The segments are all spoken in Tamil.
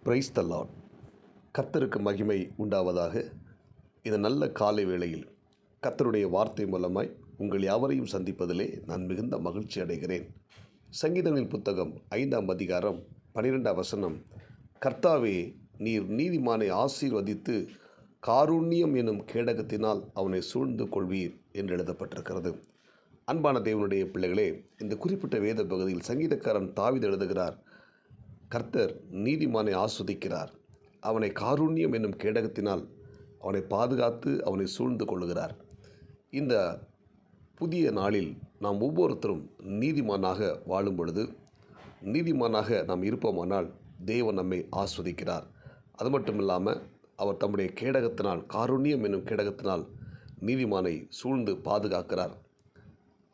Praise the Lord. கர்த்தருக்கு மகிமை உண்டாவதாக. இந்த நல்ல காலை வேளையில் கர்த்தருடைய வார்த்தை மூலமாய் உங்கள் யாவரையும் சந்திப்பதிலே நான் மிகுந்த மகிழ்ச்சி அடைகிறேன். சங்கீதங்களின் புத்தகம் 5ஆம் அதிகாரம் 12ஆம் வசனம், கர்த்தாவே, நீர் நீதிமானை ஆசீர்வதித்து காருண்யம் எனும் கேடகத்தினால் அவனை சூழ்ந்து கொள்வீர் என்று எழுதப்பட்டிருக்கிறது. அன்பான தேவனுடைய பிள்ளைகளே, இந்த குறிப்பிட்ட வேத பகுதியில் சங்கீதக்காரன் தாவீது எழுதுகிறார், கர்த்தர் நீதிமானை ஆஸ்வதிக்கிறார், அவனை காருண்யம் என்னும் கேடகத்தினால் அவனை பாதுகாத்து அவனை சூழ்ந்து கொள்கிறார். இந்த புதிய நாளில் நாம் ஒவ்வொருத்தரும் நீதிமானாக வாழும் பொழுது, நீதிமானாக நாம் இருப்போமானால் தேவன் நம்மை ஆஸ்வதிக்கிறார். அது மட்டும் இல்லாமல் அவர் தம்முடைய கேடகத்தினால், காருண்யம் என்னும் கேடகத்தினால் நீதிமானை சூழ்ந்து பாதுகாக்கிறார்.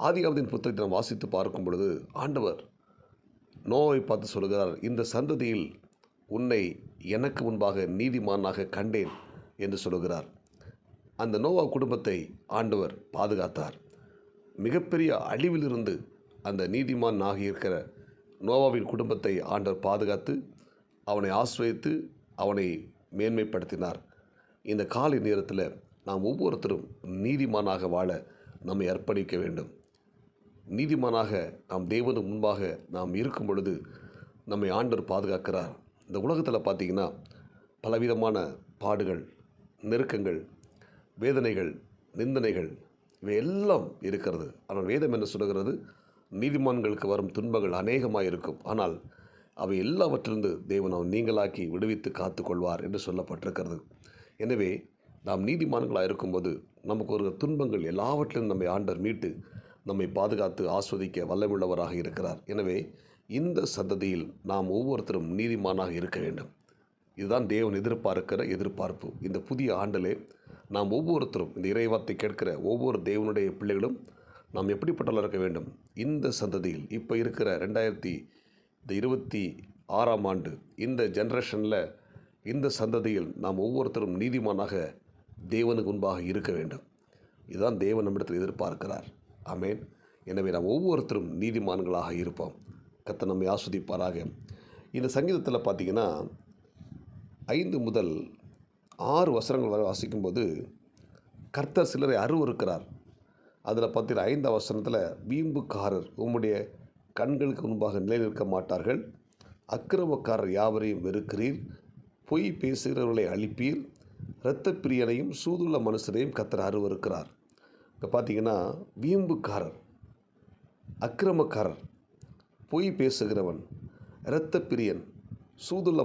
ஆதியாகமத்தின் புத்தகத்தை நாம் வாசித்து பார்க்கும் பொழுது ஆண்டவர் நோவாவை பார்த்து சொல்கிறார், இந்த சந்ததியில் உன்னை எனக்கு முன்பாக நீதிமானாக கண்டேன் என்று சொல்கிறார். அந்த நோவா குடும்பத்தை ஆண்டவர் பாதுகாத்தார். மிகப்பெரிய அழிவிலிருந்து அந்த நீதிமான் ஆகியிருக்கிற நோவாவின் குடும்பத்தை ஆண்டவர் பாதுகாத்து அவனை ஆசிர்வதித்து அவனை மேன்மைப்படுத்தினார். இந்த காலை நேரத்தில் நாம் ஒவ்வொருத்தரும் நீதிமானாக வாழ நம்மை அர்ப்பணிக்க வேண்டும். நீதிமானாக நாம் தேவனுக்கு முன்பாக நாம் இருக்கும் பொழுது நம்மை ஆண்டவர் பாதுகாக்கிறார். இந்த உலகத்தில் பார்த்திங்கன்னா பலவிதமான பாடுகள், நெருக்கங்கள், வேதனைகள், நிந்தனைகள் இவை எல்லாம் இருக்கிறது. ஆனால் வேதம் என்ன சொல்கிறது? நீதிமான்களுக்கு வரும் துன்பங்கள் அநேகமாக இருக்கும், ஆனால் அவை எல்லாவற்றிலிருந்து தேவன் அவன் நீங்களாக்கி விடுவித்து காத்து கொள்வார் என்று சொல்லப்பட்டிருக்கிறது. எனவே நாம் நீதிமான்களாக இருக்கும்போது நமக்கு ஒரு துன்பங்கள் எல்லாவற்றிலும் நம்மை ஆண்டவர் மீட்டு நம்மை பாதுகாத்து ஆஸ்வதிக்க வல்லமுள்ளவராக இருக்கிறார். எனவே இந்த சந்ததியில் நாம் ஒவ்வொருத்தரும் நீதிமானாக இருக்க வேண்டும். இதுதான் தேவன் எதிர்பார்க்கிற எதிர்பார்ப்பு. இந்த புதிய ஆண்டிலே நாம் ஒவ்வொருத்தரும், இந்த இறைவார்த்தை கேட்கிற ஒவ்வொரு தேவனுடைய பிள்ளைகளும் நாம் எப்படிப்பட்டவர்களாக இருக்க வேண்டும்? இந்த சந்ததியில், இப்போ இருக்கிற 2026ஆம் ஆண்டு இந்த ஜென்ரேஷனில், இந்த சந்ததியில் நாம் ஒவ்வொருத்தரும் நீதிமானாக தேவனுக்கு முன்பாக இருக்க வேண்டும். இதுதான் தேவன் நம்மிடத்தில் எதிர்பார்க்கிறார். ஆமென். எனவே நாம் ஒவ்வொருத்தரும் நீதிமான்களாக இருப்போம். கர்த்தர் நம்மை ஆஸ்வதிப்பாராக. இந்த சங்கீதத்தில் பார்த்திங்கன்னா 5 முதல் 6 வசனங்கள் வரை வாசிக்கும்போது கர்த்தர் சிலரை அருவருக்கிறார். அதில் பார்த்தீங்கன்னா 5ஆம் வசனத்தில், வீம்புக்காரர் உம்முடைய கண்களுக்கு முன்பாக நிலை நிற்க மாட்டார்கள், அக்கிரமக்காரர் யாவரையும் வெறுக்கிறீர், பொய் பேசுகிறவர்களை அழிப்பீர், இரத்த பிரியனையும் சூதுள்ள மனுஷரையும் கர்த்தர் அருவருக்கிறார். இப்போ பார்த்தீங்கன்னா வீம்புக்காரர், அக்கிரமக்காரர், பொய் பேசுகிறவன், இரத்த பிரியன், சூதுள்ள